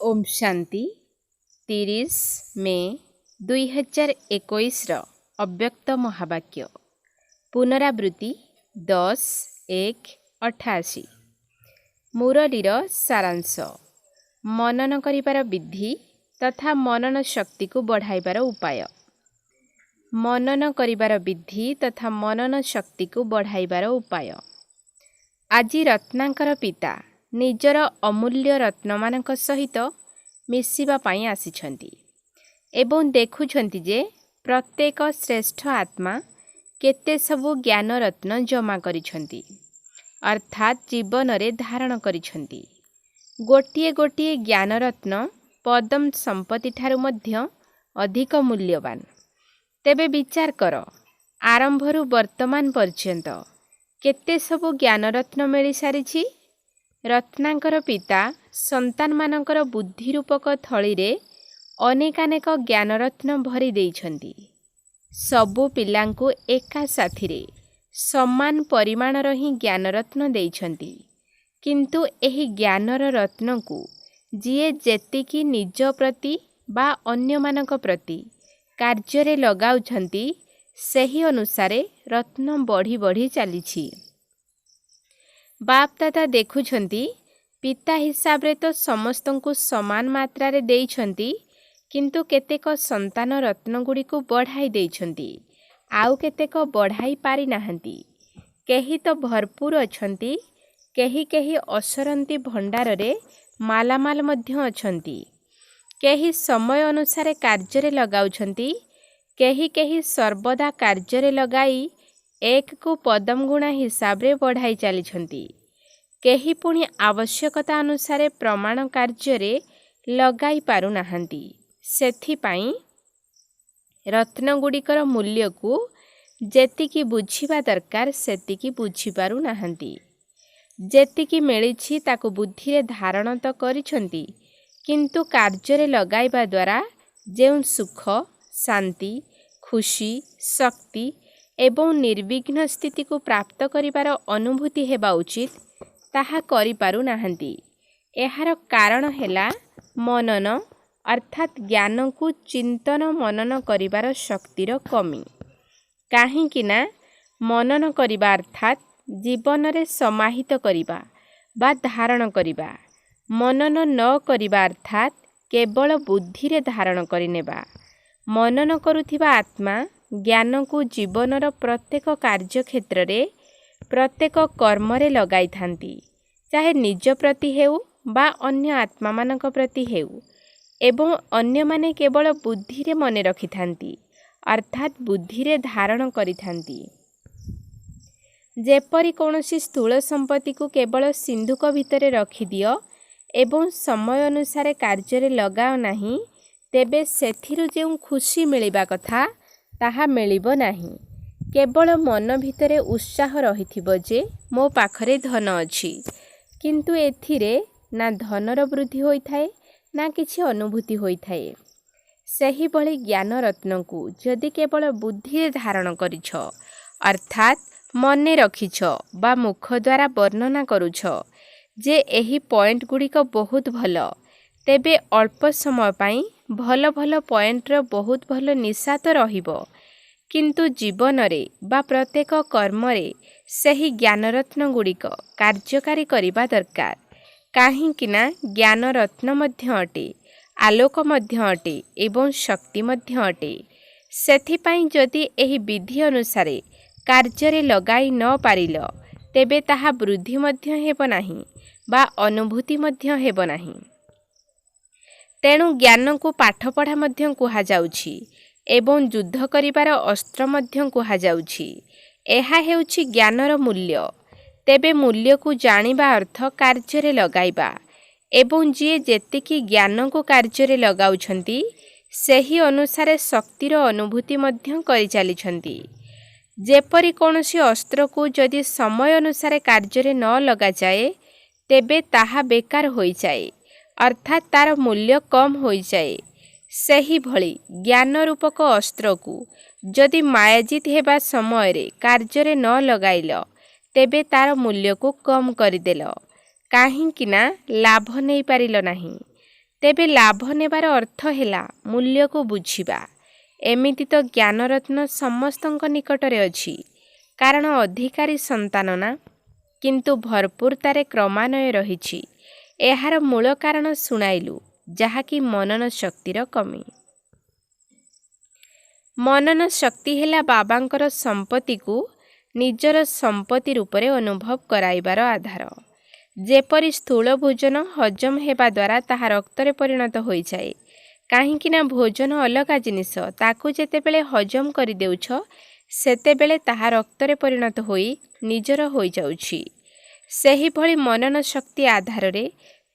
ओम शांति 30 मे 2021 अव्यक्त महावाक्य पुनरावृत्ति 10-1-88 मुरलीर सारांश मनन करिबार विधि तथा मनन शक्ति को बढ़ाइबार उपाय। मनन करिबार विधि तथा मनन शक्ति को बढ़ाइबार उपाय। आज रत्नाकर पिता निजर अमूल्य रत्नमानक सहित मिशिबा पाई आसिछन्ति एवं देखुछन्ति जे प्रत्येक श्रेष्ठ आत्मा केते सबु ज्ञान रत्न जमा करिछन्ति अर्थात जीवन रे धारण करिछन्ति। गोटिए गोटिए ज्ञान रत्न पदम संपत्ति ठारु मध्य अधिक मूल्यवान। तेबे विचार कर आरंभरु वर्तमान पर्यंत केते सबु ज्ञान रत्न मिली सारिछि। रत्नाकर पिता संतान मानकर बुद्धि रूपक थली रे अनेकानेक ज्ञान रत्न भरी देइछन्ति। सबु पिलांकु एका साथी रे समान परिमाणर ही ज्ञान रत्न देइछन्ति, किंतु एही ज्ञानर रत्न को जिए जेतिकी निज प्रति बा अन्य मानक प्रति कार्य लगाउछन्ति सेही अनुसारे रत्न बढ़ी बढ़ी चलीछि। बाप दादा देखुछन्ति पिता हिसाब रे तो समस्त को समान मात्रा रे देइछन्ति, किंतु केतेक संतान रत्न गुडी को बढ़ाई देइछन्ति, आउ केतेक बढ़ाई पारि नाहंती। केही तो भरपूर अछन्ति, केही केही असरंती भंडार रे मालामाल मध्य अछन्ति। केही समय अनुसारे कार्य रे लगाउछन्ति, केही केही सर्वदा कार्य रे लगाई एक को पदम गुणा हिसाब रे बढ़ाई चलीछन्ति। केही पुणी आवश्यकता अनुसारे प्रमाण कार्य रे लगाई पारु नाहंती। सेथिपाई रत्न गुड़िकर मूल्य को जेतिकी बुझिबा दरकार सेतिकी बुझी पारु नाहंती। जेतिकी मिलिछि ताकु बुद्धि रे धारण तो करिछन्ति, किंतु कार्य रे लगाइबा द्वारा जेउ सुख शांति खुशी शक्ति एवं निर्विघ्न स्थिति को प्राप्त करिबार अनुभूति हेबा उचित ताहा करि पारु नाहंती। एहार कारण हेला मनन अर्थात ज्ञान को चिंतन मनन करिबार शक्तिर कमी। काहेकि ना मनन करिबा अर्थात जीवन रे समाहित करिबा बा धारण करिबा। मनन न करिबा अर्थात केवल बुद्धि रे धारण करिनेबा। मनन करुथिबा आत्मा ज्ञान को जीवनर प्रत्येक कार्य क्षेत्र रे प्रत्येक कर्म रे लगाई थांती, चाहे निज प्रति हेउ बा अन्य आत्मा मानक प्रति हेउ, एवं अन्य माने केवल बुद्धि रे मने रखि थांती अर्थात बुद्धि रे धारण करि थांती। जेपरि कोनोसी स्थूल संपत्ति को केवल सिंधुक भितरे रखि दियो एवं समय अनुसार कार्य रे लगाओ नाही, तेबे सेथिरु जेउ खुशी मिलिबा कथा ताहा मिलिबो नाही। केवल मन भितरे उत्साह रहिथिबो जे मो पाखरे धन अछि, किंतु एथिरे ना धनर वृद्धि होइथाए ना किछि अनुभूति होइथाए। सेही भली ज्ञान रत्न को जदि केवल बुद्धि रे धारण करिछ अर्थात मने रखिछ बा मुख द्वारा वर्णना करुछ जे एही पॉइंट गुड़िक बहुत भल, तेबे अल्प समय पाई भल भल पॉइंट रो बहुत भल निशा तो रहिबो, किंतु जीवन रे बा प्रत्येक कर्म रे सही ज्ञान रत्न गुड़िक कार्यकारी करिबा दरकार। काहेकि ना ज्ञान रत्न मध्य अटे, आलोक मध्य अटे एवं शक्ति मध्य अटे। सेथिपाई जदि एही विधि अनुसारे कार्य रे लगाई न पारिल, तेबे ताहा वृद्धि मध्य हेबो नाही बा अनुभूति मध्य हेबो नाही। तेणु ज्ञान को पाठ पढ़ा मध्य कुहा जाउछि एवं युद्ध करिबार अस्त्र मध्य कुहा जाउछि। एहा हेउछि ज्ञानर मूल्य। तेबे मूल्य को जानिबा अर्थ कार्य रे लगाइबा एवं जिए जेतिकी ज्ञान को कार्य रे लगाउछन्ति सेही अनुसारे शक्तिर अनुभूति मध्य करि चालिछन्ति। जेपरि कोनोसी अस्त्र को जदि समय अनुसारे कार्य रे न लगा जाए, तेबे ताहा बेकार होई जाए अर्थात तार मूल्य कम होई जाए। सेही भली ज्ञान रूपक अस्त्र को जदि मायाजित हेबा समय रे कार्य रे न लगाइल, तेबे तार मूल्य को कम करदेल। काहेकि ना लाभ नहीं पारिल नाही। ତେବେ ଲାଭ ନେବାର ଅର୍ଥ ହେଲା ମୂଲ୍ୟକୁ ବୁଝିବା। ଏମିତି ତ ଜ୍ଞାନରତ୍ନ ସମସ୍ତଙ୍କ ନିକଟରେ ଅଛି, କାରଣ ଅଧିକାରୀ ସନ୍ତାନ ନା, କିନ୍ତୁ ଭରପୁରତାରେ କ୍ରମାନ୍ୱୟ ରହିଛି। ଏହାର ମୂଳ କାରଣ ଶୁଣାଇଲୁ, ଯାହାକି ମନନ ଶକ୍ତିର କମି। ମନନ ଶକ୍ତି ହେଲା ବାବାଙ୍କର ସମ୍ପତ୍ତିକୁ ନିଜର ସମ୍ପତ୍ତି ରୂପରେ ଅନୁଭବ କରାଇବାର ଆଧାର। ଯେପରି ସ୍ଥୂଳ ଭୋଜନ ହଜମ ହେବା ଦ୍ୱାରା ତାହା ରକ୍ତରେ ପରିଣତ ହୋଇଯାଏ, କାହିଁକି ନା ଭୋଜନ ଅଲଗା ଜିନିଷ, ତାକୁ ଯେତେବେଳେ ହଜମ କରିଦେଉଛ ସେତେବେଳେ ତାହା ରକ୍ତରେ ପରିଣତ ହୋଇ ନିଜର ହୋଇଯାଉଛି। ସେହିଭଳି ମନନ ଶକ୍ତି ଆଧାରରେ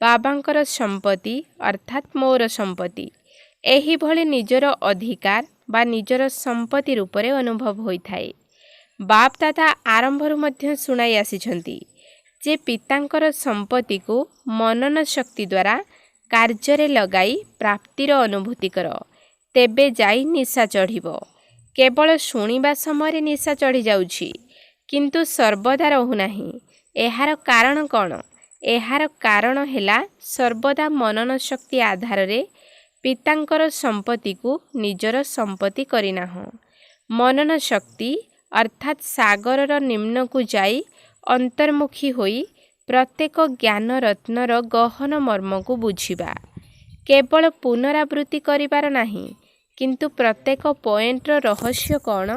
ବାବାଙ୍କର ସମ୍ପତ୍ତି ଅର୍ଥାତ୍ ମୋର ସମ୍ପତ୍ତି ଏହିଭଳି ନିଜର ଅଧିକାର ବା ନିଜର ସମ୍ପତ୍ତି ରୂପରେ ଅନୁଭବ ହୋଇଥାଏ। ବାପ ଦାଦା ଆରମ୍ଭରୁ ମଧ୍ୟ ଶୁଣାଇ ଆସିଛନ୍ତି ଯେ ପିତାଙ୍କର ସମ୍ପତ୍ତିକୁ ମନନ ଶକ୍ତି ଦ୍ୱାରା କାର୍ଯ୍ୟରେ ଲଗାଇ ପ୍ରାପ୍ତିର ଅନୁଭୂତି କର, ତେବେ ଯାଇ ନିଶା ଚଢ଼ିବ। କେବଳ ଶୁଣିବା ସମୟରେ ନିଶା ଚଢ଼ି ଯାଉଛି, କିନ୍ତୁ ସର୍ବଦା ରହୁନାହିଁ। ଏହାର କାରଣ କ'ଣ? ଏହାର କାରଣ ହେଲା ସର୍ବଦା ମନନ ଶକ୍ତି ଆଧାରରେ ପିତାଙ୍କର ସମ୍ପତ୍ତିକୁ ନିଜର ସମ୍ପତ୍ତି କରିନାହଁ। ମନନ ଶକ୍ତି ଅର୍ଥାତ୍ ସାଗରର ନିମ୍ନକୁ ଯାଇ ଅନ୍ତର୍ମୁଖୀ ହୋଇ ପ୍ରତ୍ୟେକ ଜ୍ଞାନ ରତ୍ନର ଗହନ ମର୍ମକୁ ବୁଝିବା। କେବଳ ପୁନରାବୃତ୍ତି କରିବାର ନାହିଁ, କିନ୍ତୁ ପ୍ରତ୍ୟେକ ପଏଣ୍ଟର ରହସ୍ୟ କ'ଣ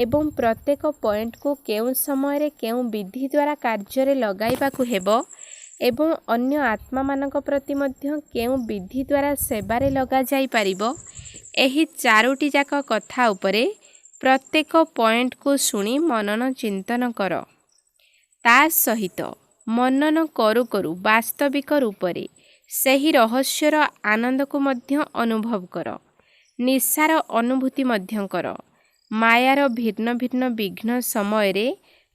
ଏବଂ ପ୍ରତ୍ୟେକ ପଏଣ୍ଟକୁ କେଉଁ ସମୟରେ କେଉଁ ବିଧି ଦ୍ୱାରା କାର୍ଯ୍ୟରେ ଲଗାଇବାକୁ ହେବ ଏବଂ ଅନ୍ୟ ଆତ୍ମାମାନଙ୍କ ପ୍ରତି ମଧ୍ୟ କେଉଁ ବିଧି ଦ୍ୱାରା ସେବାରେ ଲଗାଯାଇପାରିବ, ଏହି ଚାରୋଟି ଯାକ କଥା ଉପରେ ପ୍ରତ୍ୟେକ ପଏଣ୍ଟକୁ ଶୁଣି ମନନ ଚିନ୍ତନ କର। ତା ସହିତ ମନନ କରୁ କରୁ ବାସ୍ତବିକ ରୂପରେ ସେହି ରହସ୍ୟର ଆନନ୍ଦକୁ ମଧ୍ୟ ଅନୁଭବ କର। ନିଶାର ଅନୁଭୂତି ମଧ୍ୟ କର। ମାୟାର ଭିନ୍ନ ଭିନ୍ନ ବିଘ୍ନ ସମୟରେ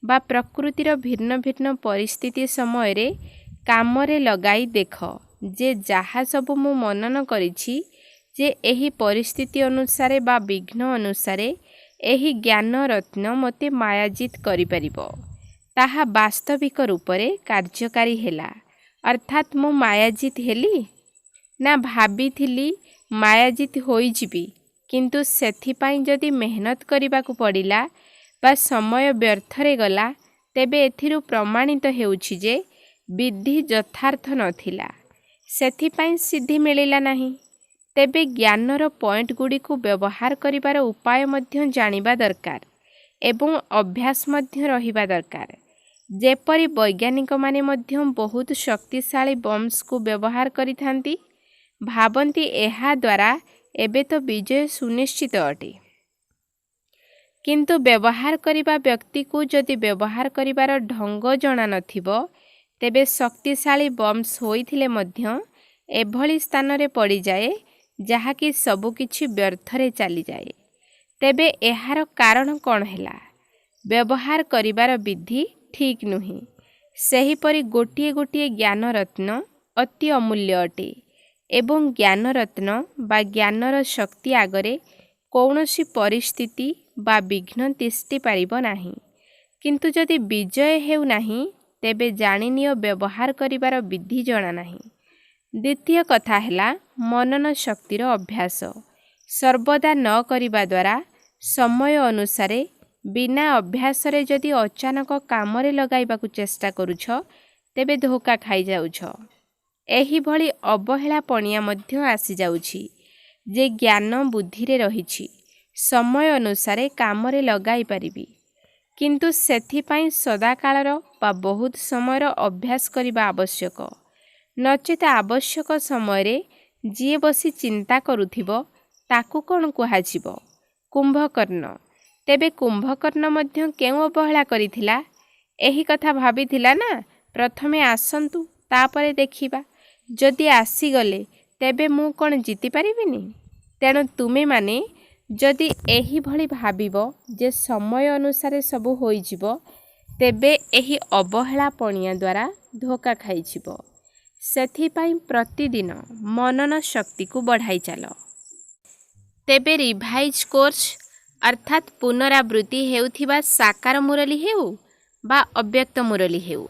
ବା ପ୍ରକୃତିର ଭିନ୍ନ ଭିନ୍ନ ପରିସ୍ଥିତି ସମୟରେ କାମରେ ଲଗାଇ ଦେଖ ଯେ ଯାହା ସବୁ ମୁଁ ମନନ କରିଛି ଯେ ଏହି ପରିସ୍ଥିତି ଅନୁସାରେ ବା ବିଘ୍ନ ଅନୁସାରେ ଏହି ଜ୍ଞାନ ରତ୍ନ ମୋତେ ମାୟାଜିତ କରିପାରିବ, ତାହା ବାସ୍ତବିକ ରୂପରେ କାର୍ଯ୍ୟକାରୀ ହେଲା। ଅର୍ଥାତ୍ ମୁଁ ମାୟାଜିତ ହେଲି ନା ଭାବିଥିଲି ମାୟାଜିତ ହୋଇଯିବି, କିନ୍ତୁ ସେଥିପାଇଁ ଯଦି ମେହନତ କରିବାକୁ ପଡ଼ିଲା ବା ସମୟ ବ୍ୟର୍ଥରେ ଗଲା, ତେବେ ଏଥିରୁ ପ୍ରମାଣିତ ହେଉଛି ଯେ ବିଧି ଯଥାର୍ଥ ନଥିଲା, ସେଥିପାଇଁ ସିଦ୍ଧି ମିଳିଲା ନାହିଁ। ତେବେ ଜ୍ଞାନର ପଏଣ୍ଟ ଗୁଡ଼ିକୁ ବ୍ୟବହାର କରିବାର ଉପାୟ ମଧ୍ୟ ଜାଣିବା ଦରକାର ଏବଂ ଅଭ୍ୟାସ ମଧ୍ୟ ରହିବା ଦରକାର। ଯେପରି ବୈଜ୍ଞାନିକମାନେ ମଧ୍ୟ ବହୁତ ଶକ୍ତିଶାଳୀ ବମ୍ବକୁ ବ୍ୟବହାର କରିଥାନ୍ତି, ଭାବନ୍ତି ଏହା ଦ୍ୱାରା ଏବେ ତ ବିଜୟ ସୁନିଶ୍ଚିତ ଅଟେ। କିନ୍ତୁ ବ୍ୟବହାର କରିବା ବ୍ୟକ୍ତିକୁ ଯଦି ବ୍ୟବହାର କରିବାର ଢଙ୍ଗ ଜଣା ନଥିବ, ତେବେ ଶକ୍ତିଶାଳୀ ବମ୍ବ ହୋଇଥିଲେ ମଧ୍ୟ ଏଭଳି ସ୍ଥାନରେ ପଡ଼ିଯାଏ ଯାହାକି ସବୁକିଛି ବ୍ୟର୍ଥରେ ଚାଲିଯାଏ। ତେବେ ଏହାର କାରଣ କ'ଣ ହେଲା? ବ୍ୟବହାର କରିବାର ବିଧି ଠିକ୍ ନୁହେଁ। ସେହିପରି ଗୋଟିଏ ଗୋଟିଏ ଜ୍ଞାନରତ୍ନ ଅତି ଅମୂଲ୍ୟ ଅଟେ ଏବଂ ଜ୍ଞାନରତ୍ନ ବା ଜ୍ଞାନର ଶକ୍ତି ଆଗରେ କୌଣସି ପରିସ୍ଥିତି ବା ବିଘ୍ନ ତିଷ୍ଠି ପାରିବ ନାହିଁ। କିନ୍ତୁ ଯଦି ବିଜୟ ହେଉନାହିଁ, ତେବେ ଜାଣିନିଅ ବ୍ୟବହାର କରିବାର ବିଧି ଜଣା ନାହିଁ। ଦ୍ୱିତୀୟ କଥା ହେଲା ମନନ ଶକ୍ତିର ଅଭ୍ୟାସ। ସର୍ବଦା ନ କରିବା ଦ୍ୱାରା ସମୟ ଅନୁସାରେ ବିନା ଅଭ୍ୟାସରେ ଯଦି ଅଚାନକ କାମରେ ଲଗାଇବାକୁ ଚେଷ୍ଟା କରୁଛ, ତେବେ ଧୋକା ଖାଇଯାଉଛ। ଏହିଭଳି ଅବହେଳା ପଣିଆ ମଧ୍ୟ ଆସିଯାଉଛି ଯେ ଜ୍ଞାନ ବୁଦ୍ଧିରେ ରହିଛି, ସମୟ ଅନୁସାରେ କାମରେ ଲଗାଇ ପାରିବି, କିନ୍ତୁ ସେଥିପାଇଁ ସଦାକାଳର ବା ବହୁତ ସମୟର ଅଭ୍ୟାସ କରିବା ଆବଶ୍ୟକ। ନଚେତ ଆବଶ୍ୟକ ସମୟରେ ଯିଏ ବସି ଚିନ୍ତା କରୁଥିବ ତାକୁ କ'ଣ କୁହାଯିବ? କୁମ୍ଭକର୍ଣ୍ଣ। ତେବେ କୁମ୍ଭକର୍ଣ୍ଣ ମଧ୍ୟ କେଉଁ ଅବହେଳା କରିଥିଲା? ଏହି କଥା ଭାବିଥିଲା ନା, ପ୍ରଥମେ ଆସନ୍ତୁ ତାପରେ ଦେଖିବା, ଯଦି ଆସିଗଲେ ତେବେ ମୁଁ କ'ଣ ଜିତିପାରିବିନି? ତେଣୁ ତୁମେମାନେ ଯଦି ଏହିଭଳି ଭାବିବ ଯେ ସମୟ ଅନୁସାରେ ସବୁ ହୋଇଯିବ, ତେବେ ଏହି ଅବହେଳା ପଣିଆ ଦ୍ୱାରା ଧୋକା ଖାଇଯିବ। ସେଥିପାଇଁ ପ୍ରତିଦିନ ମନନ ଶକ୍ତିକୁ ବଢ଼ାଇ ଚାଲ। ତେବେ ରିଭାଇଜ୍ କୋର୍ସ ଅର୍ଥାତ୍ ପୁନରାବୃତ୍ତି ହେଉଥିବା ସାକାର ମୁରଲୀ ହେଉ ବା ଅବ୍ୟକ୍ତ ମୁରଲୀ ହେଉ,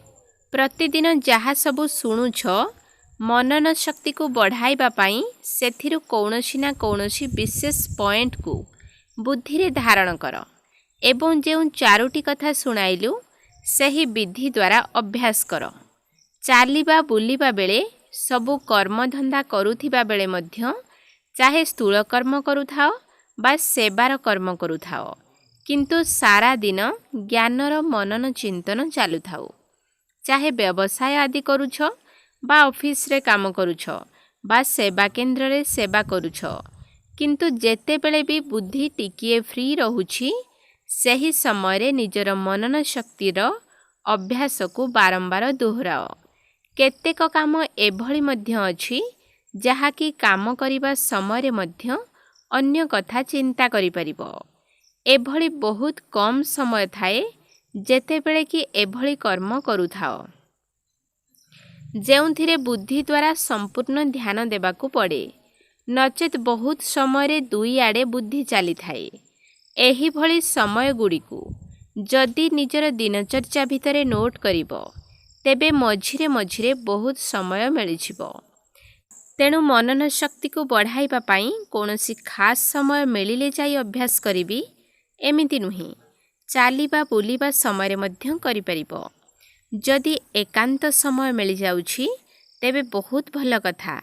ପ୍ରତିଦିନ ଯାହା ସବୁ ଶୁଣୁଛ मनन शक्ति को बढ़ाइबा पाई सेथिरु कौनसी ना कौनसी विशेष पॉइंट को बुद्धि रे धारण कर एवं जो चारोटी कथा शुणाइलु सही विधि द्वारा अभ्यास कर। चालिबा बुलिबा बेले सबु कर्मधंदा करुथिबा बेले मध्य चाहे स्थूल कर्म करुथाओ बा सेवार कर्म करुथाओ किंतु सारा दिन ज्ञानर मनन चिंतन चालू थाउ। चाहे व्यवसाय आदि करुछ बा ऑफिस रे काम करुछ बा सेवा केंद्र रे सेवा करुछ किंतु जेते बेले भी बुद्धि टिकिए फ्री रहुछि सही समय रे निजर मनन शक्तिर अभ्यास को बारंबार दोहराओ। केतेक काम एभली मध्य अछि जहाँकि काम करिबा समय रे मध्य अन्य कथा चिंता करि परिबो। एभली बहुत कम समय थाए जेतेबेले कि एभली कर्म करुथाओ जेउथिरे बुद्धि द्वारा संपूर्ण ध्यान देबाकू पड़े नचेत बहुत समय दुई आड़े बुद्धि चली थाए। एही भली समय गुड़िकू जदि निजर दिनचर्या भितरे नोट करिबो तेबे मझिरे मझिरे बहुत समय मिलिजिबो। तेणु मनन शक्ति को बढ़ाइबा पाई कौनसी खास समय मिलिले जाई अभ्यास करिबी एमिति नुहे, चालिबा बुलिबा समय मध्य करि परिबो। जदि एकांत समय मिल जाउछि तेबे बहुत भल कथा।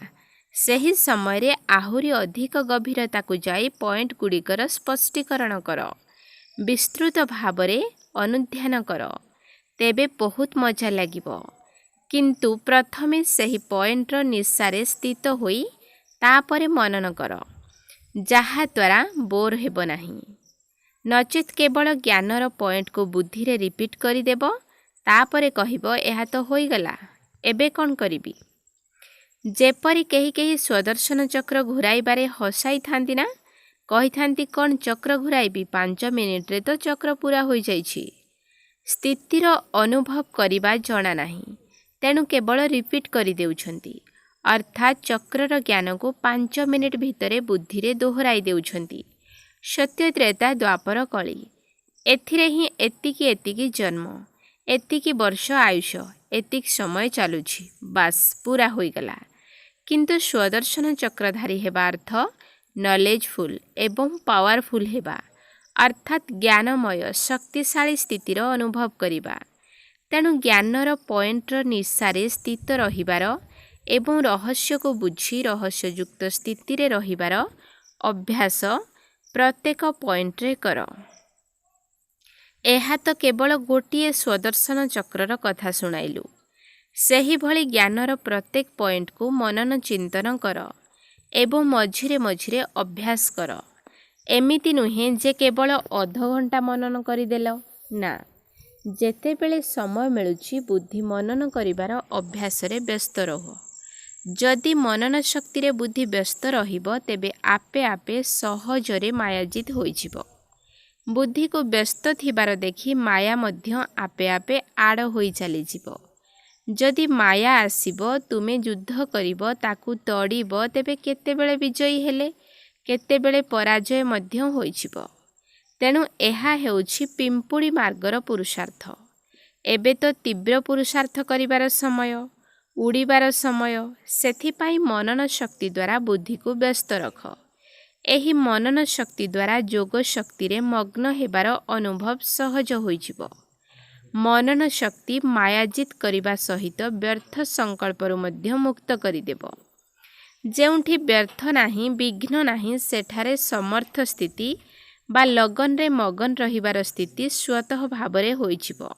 सही समय रे आहुरी अधिक गभीरता को जाई पॉइंट गुड़िकर स्पष्टीकरण कर, विस्तृत भावरे अनुध्यान कर, तेबे बहुत मजा लागिबो। किंतु प्रथमे सही पॉइंटर निशारे स्थित होई तापरे मनन कर, जहा द्वारा बोर हेबो नाही। नचेत केवल ज्ञानर पॉइंट को बुद्धि रे रिपीट करिदेब तापरे कहिबो एहा तो होईगला एबे कौन करिबी। जेपरी केही केही स्वदर्शन चक्र घुराइबारे हसाई थांती ना, कही थांती कौन चक्र घुराइबी 5 मिनिट रे तो चक्र पूरा होई जाइछि। स्थितिर अनुभव करिबा जणा नाही, तेणु केवल रिपीट करि देउछंती, अर्थात चक्रर ज्ञान को 5 मिनिट भितरे बुद्धि रे दोहराई देउछंती। सत्य त्रेता द्वापर कली एथिरे ही एतिकी एतिकी जन्म, एतिकी वर्ष आयुष, एतिक समय चालुछि, बास पूरा होईगला। किंतु स्वदर्शन चक्रधारी हेबा अर्थ नॉलेजफुल एवं पावरफुल हेबा, अर्थात ज्ञानमय शक्तिशाली स्थितिर अनुभव करिबा। तेणु ज्ञानर पॉइंटर निशारे स्थित रहिबार एवं रहस्य को बुझी रहस्ययुक्त स्थिति रे रहिबार अभ्यास प्रत्येक पॉइंट रे कर। एहा तो केवल गोटिए स्वदर्शन चक्रर कथा शुणाइलु। सही भली ज्ञानर प्रत्येक पॉइंट को मनन चिंतन कर एवं मझिरे मझिरे अभ्यास कर। एमिति नुहे जे केवल अध घंटा मनन करिदेल ना, जेतेबेले समय मिलुछि बुद्धि मनन करिबार अभ्यास रे व्यस्त रहो। जदि मनन शक्ति रे बुद्धि व्यस्त रहिबो तेबे आपे आपे सहजरे मायाजित होइजिबो। बुद्धि को व्यस्त थिबार देखि माया मध्य आपे आपे आड़ होई चली जिवो। जदि माया आसीबो तुमे युद्ध करिबो ताकू तड़ीबो तेबे केतेबेले विजयी हेले केतेबेले पराजय मध्य होइजिबो। तेणु एहा हेउछि पिंपुड़ी मार्गर पुरुषार्थ। एबे तो तीव्र पुरुषार्थ करिबार समय, उड़ीबार समय, सेथिपाई मनन शक्ति द्वारा बुद्धि को व्यस्त रख। एही मनन शक्ति द्वारा योग शक्ति रे मग्न हेबार अनुभव सहज होइजिबो। मनन शक्ति मायाजित करिबा सहित व्यर्थ संकल्परु मध्य मुक्त करिदेबो। जेउठी व्यर्थ नाही, विघ्न नाही, सेठारे समर्थ स्थिति बा लगन रे मगन रहिबार स्थिति स्वतः भावरे होइजिबो।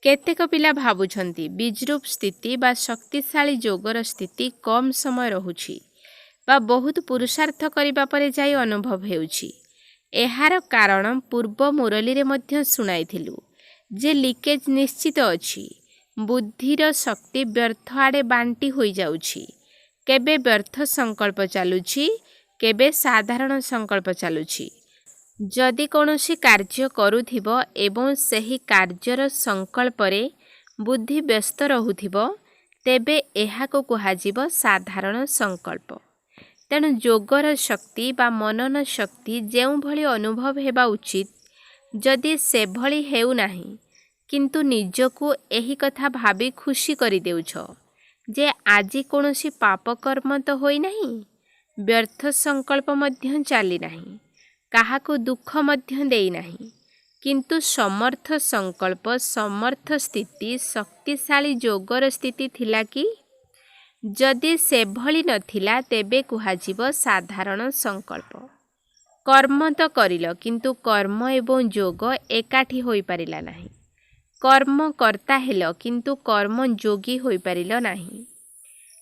केतेक पिला भाबुछंती बीजरूप स्थिति बा शक्तिशाली योगर स्थिति कम समय रहुछि बा बहुत पुरुषार्थ करिबा परे जाई अनुभव हेउछि। एहार कारण पूर्व मुरली रे मध्य सुनाइथिलु जे लीकेज निश्चित अछि। बुद्धिर शक्ति व्यर्थ आड़े बांटी होई जाउछि। केबे व्यर्थ संकल्प चालुछि, केबे साधारण संकल्प चालुछि। जदि कौनसी कार्य करुथिबो एवं सही कार्यर संकल्परे बुद्धि व्यस्त रहुथिबो तेबे एहाको कुहाजिबो साधारण संकल्प। तेणु योगर शक्ति बा मनन शक्ति जेउ भली अनुभव हेबा उचित, जदि से भली हेउ नाही किंतु निजको एही कथा भाबी खुशी करि देउछ जे आଜି कौनसी पाप कर्म तो होई नहीं, व्यर्थ संकल्प मध्य चली नहीं, काहाको दुख मध्य देई नहीं, किंतु समर्थ संकल्प, समर्थ स्थिति, शक्तिशाली जोगर स्थिति थिला कि जदि सेभली नथिला तेबे कुहाजिब साधारण संकल्प। कर्म तो करिल किंतु कर्म एवं जोग एकाठी होई परिला नहीं। कर्म कर्ता हेल किंतु कर्म जोगी होई परिल नहीं।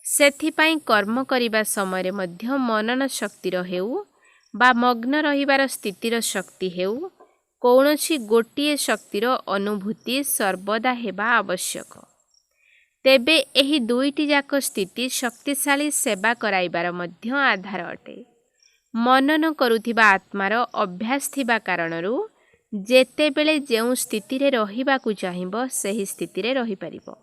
सेथिपाई कर्म करिबा समय मध्य मनन शक्तिर हेउ बा मग्न रहिबार स्थितिर शक्ति हेउ, कौनसी गोटिए शक्तिर अनुभूति सर्वदा हेबा आवश्यक। तेबे एही दुईटी जाक स्थिति शक्तिशाली सेवा कराइबार मध्य आधार अटे। मनन करुथिबा आत्मार अभ्यास थिबा कारणरू जेतेबेले जेउ स्थितिरे रहिबाकु चाहिब सेही स्थितिरे रहि परिब।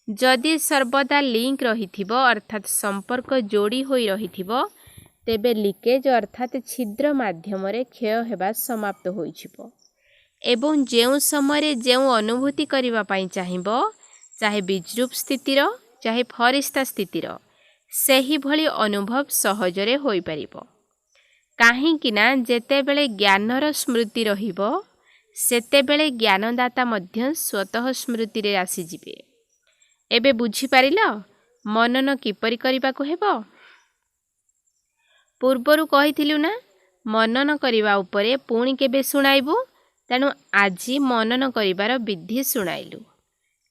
जदि सर्वदा लिंक रहिथिब अर्थात संपर्क जोड़ी होई रहिथिब, तेबे लीकेज अर्थात छिद्र माध्यमरे क्षय हेबा समाप्त होइछिब एवं जेउ समय जेउ अनुभूति करिबा पई चाहिब, चाहे विद्रूप स्थितिर चाहे फरिस्ता स्थितिर, सेही भली अनुभव सहजरे होई परिब। काहेकि ना जेतेबेले ज्ञानर स्मृति रहिब सेतेबेले ज्ञानदाता मध्य स्वतः स्मृति रे आसी जिवे। एबे बुझी पारिल मनन किपरि करिबाकु हेबो? पूर्वरु कहिथिलु ना मनन करिबा उपरे पुणी केबे सुनाइबु, तेणु आजी मनन करिबार विधि सुनाइलु।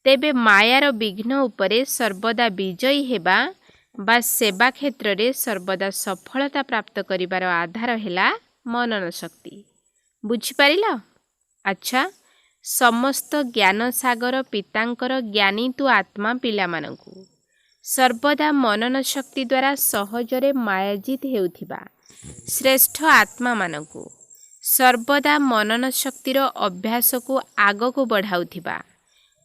तेबे मायार विघ्न उपरे सर्वदा विजयी हेबा बा सेवा क्षेत्र रे सर्वदा सफलता प्राप्त करिबार आधार हेला मनन शक्ति। बुझी पारिल? अच्छा, समस्त ज्ञान सागर पितांकर ज्ञानी तु आत्मा पिला मानंकु सर्वदा मनन शक्ति द्वारा सहजरे मायाजित हेउथिबा श्रेष्ठ आत्मा मानंकु सर्वदा मनन शक्तिर अभ्यास को आग को बढ़ाउथिबा,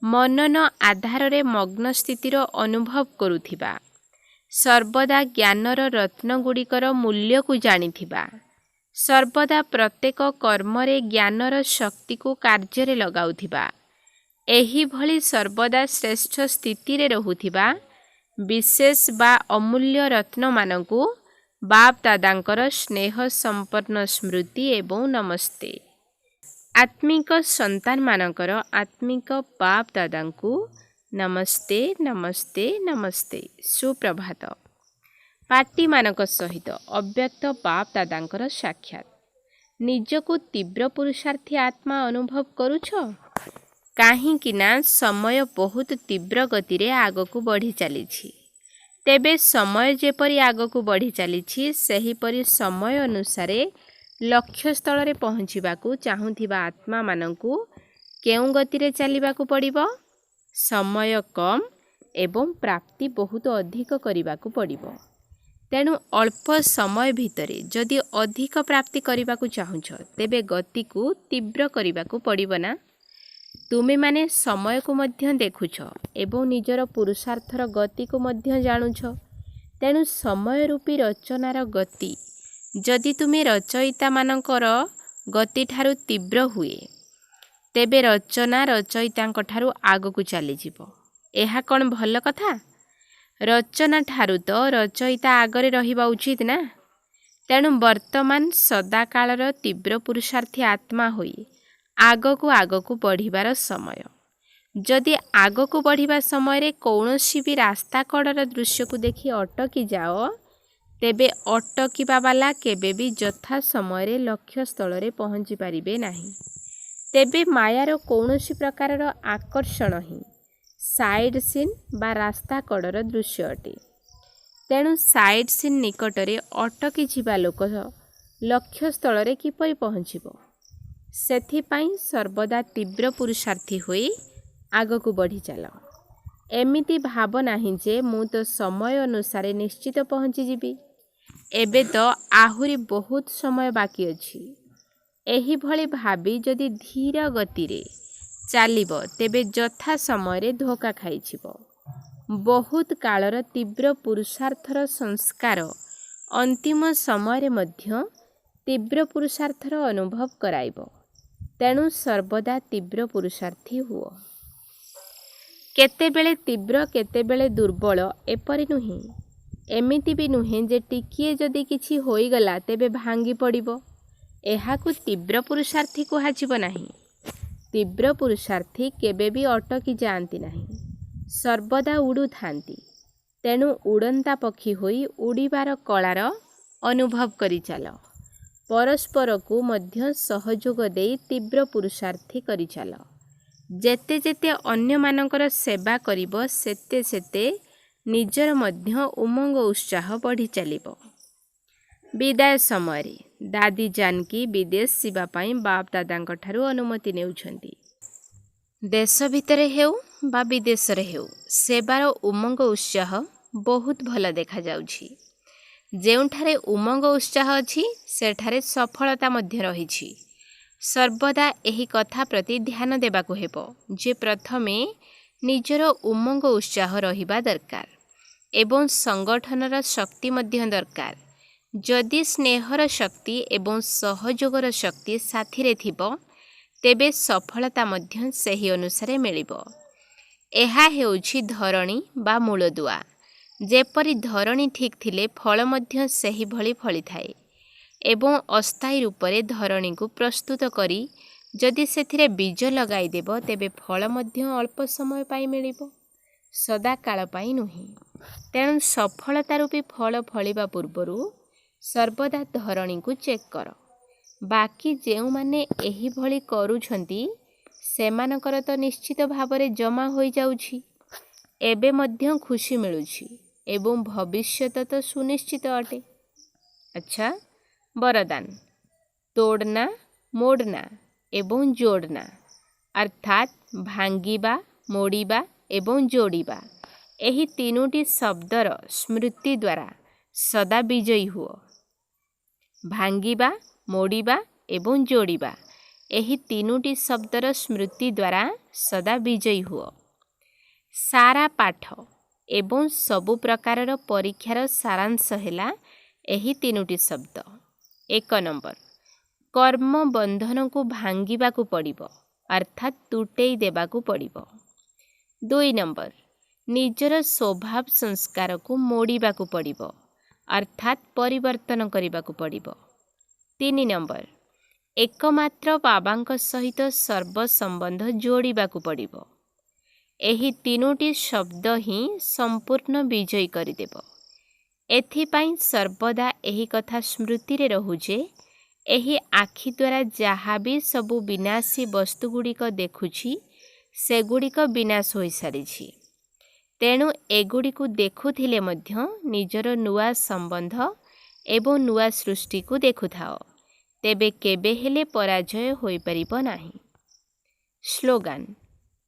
मनन आधार रे मग्न स्थितिर अनुभव करुथिबा, सर्वदा ज्ञानर रत्न गुड़िकर मूल्य को जानिथिबा, सर्वदा प्रत्येक कर्मरे ज्ञानर शक्ति को कार्य लगाउथिबा, एही भली सर्वदा श्रेष्ठ स्थिति रे रहुथिबा विशेष बा अमूल्य रत्न मानकु बाप दादांकर स्नेह संपन्न स्मृति एवं नमस्ते। आत्मिक संतान मानकर आत्मिक बाप दादांकु नमस्ते नमस्ते नमस्ते, सुप्रभात। पार्टी मानक सहित अव्यक्त बाप दादांकर साक्षात। निजको तीव्र पुरुषार्थी आत्मा अनुभव करुछ? काहींकि ना समय बहुत तीव्र गति रे आगकु बढ़ी चलीछि। तेबे समय जेपरि आगकु बढ़ी चलीछि सेहीपरि समय अनुसारे लक्ष्य स्थल रे पहुँचिबाकु चाहुथिबा आत्मा मानंकु केउं गति रे चलिबाकु पड़िबो? समय कम एवं प्राप्ति बहुत अधिक करिबाकु पड़िबो। तेणु अल्प समय भितरे जदि अधिक प्राप्ति करिबाकु चाहुछ तेबे गति को तीव्र करिबाकु पड़िबो ना। तुमे माने समय को मध्य देखुछ एवं निजर पुरुषार्थर गति को मध्य जानुछ। तेणु समय रूपी रचनार गति जदि तुमे रचयिता मानकर गति ठारू तीव्र हुए तेबे रचना रचयितांक ठारू आगकु चली जिवो। एहा कौन भल कथा? रचना ठारू तो रचयिता आगरे रहिबा उचित ना। तेणु वर्तमान सदाकालर तीव्र पुरुषार्थी आत्मा होई आगकु बढ़िबार समय। जदि आगकु बढ़िबा समय रे कौनसी भी रास्ता कड़र दृश्य को देखि अटकी जाओ तेबे अटकिबा वाला केबे भी यथा समय रे लक्ष्य स्थल रे पहुँची पारिबे नाही। तेबे मायार कौनसी प्रकारर आकर्षण ही साइड सीन बा रास्ता कड़र दृश्य अटे। तेणु साइड सीन निकटरे अटकी जिबा लोक लक्ष्य स्थल रे किपरि पहुँचिबो? सेथिपाई सर्वदा तीव्र पुरुषार्थी होई आगकु बढ़ी चल। एमिति भाव नाही जे मु तो समय अनुसारे निश्चित पहुँची जिबी, एबे तो आहुरी बहुत समय बाकी अछि। एही भली भाबी जदि धीर गति रे चलिबो तेबे यथा समय रे धोखा खाइछिबो। बहुत कालर तीव्र पुरुषार्थर संस्कार अंतिम समय रे मध्य तीव्र पुरुषार्थर अनुभव कराइबो। तेणु सर्वदा तीव्र पुरुषार्थी हुओ। केतेबेले तीव्र केतेबेले दुर्बल एपरि नुहे। एमिति भी नुहे जे टिकिए जदि किछि होइगला तेबे भांगी पड़िबो। एहाकु तीव्र पुरुषार्थी कुहाजिब नाही। तीव्र पुरुषार्थी केबे भी अटकी जाआंती नाही, सर्वदा उड़ू थांती। तेणु उड़ंता पक्षी होई उड़ीबार कलार अनुभव करि चाल। परस्पर को मध्य सहयोग देई तीव्र पुरुषार्थी करि चाल। जेते जेते अन्य मानकर सेवा करिबो सेते सेते निजर मध्य उमंग उत्साह बढ़ी चलिबो। विदाय समय दादी जानकी विदेश शिवा पाई बाप दादांक ठारू अनुमति नेउछंती। देश भितरे हेउ बा विदेश रे हेउ सेवार उमंग उत्साह बहुत भल देखा जाउछि। जेउठारे उमंग उत्साह अछि सेठारे सफलता मध्य रहिछि। सर्वदा एही कथा प्रति ध्यान देबाकु हेबो जे प्रथमे निजर उमंग उत्साह रहिबा दरकार एवं संगठनर शक्ति मध्य दरकार। जदि स्नेहर शक्ति एवं सहयोगर शक्ति साथिरे थिबो तेबे सफलता मध्य सही अनुसारे मिलिबो। एहा हेउछि धरणी बा मूलदुआ। जेपरि धरणी ठीक थिले फल मध्य सही भली फली थाए एवं अस्थायी रूपरे धरणी को प्रस्तुत करी जदि सेथिरे बीज लगाई देबो तेबे फल मध्य अल्प समय पाई मिलिबो, सदा काल पाई नुहे। तेणु सफलता रूपी फल फलिबा पूर्वरु सर्वदा धरणी को चेक कर। बाकी जेउ माने एही भली करूछंती सेमानकर तो निश्चित भावरे जमा होई जाउछि। एबे मध्य खुशी मिलुछि एवं भविष्यत तो सुनिश्चित अटे। अच्छा, वरदान तोड़ना, मोड़ना एवं जोड़ना अर्थात भांगिबा, मोड़िबा एवं जोड़िबा एही तीनोटी शब्दर स्मृति द्वारा सदा विजयी हुओ। भांगिबा, मोड़िबा एवं जोड़िबा एही तीनोटी शब्दर स्मृति द्वारा सदा विजयी हुओ। सारा पाठ एवं सबु प्रकारर परीक्षार सारांश हैला एही तीनोटी शब्द। 1 नंबर कर्म बंधन को भांगिबा को पड़िबो अर्थात तुटेई देबा को पड़िबो। 2 नंबर निजर स्वभाव संस्कार को मोड़िबा को पड़िबो अर्थात परिवर्तन करिबा को पड़िबो। 3 नंबर एकमात्र बाबांक सहित सर्व संबंध जोड़िबा को पड़िबो। एही तीनोटी शब्द ही संपूर्ण विजयी करिदेबो। एथिपाई सर्वदा एही कथा स्मृति रे रहु जे एही आखि द्वारा जहाँ भी सबु विनाशी वस्तुगुड़िक देखुछि सेगुड़िक विनाश होई सारिछि। तेणु एगुड़िक देखुथिले मध्य निजर नुआ संबंध एवं नुआ सृष्टि को देखुथाओ, तेबे केबे हेले पराजय होई परिबो नाही। स्लोगान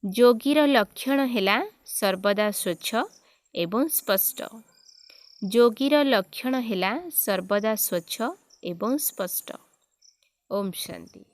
जोगीर लक्षण हेला सर्वदा स्वच्छ एवं स्पष्ट। जोगीर लक्षण हेला सर्वदा स्वच्छ एवं स्पष्ट। ओम शांति।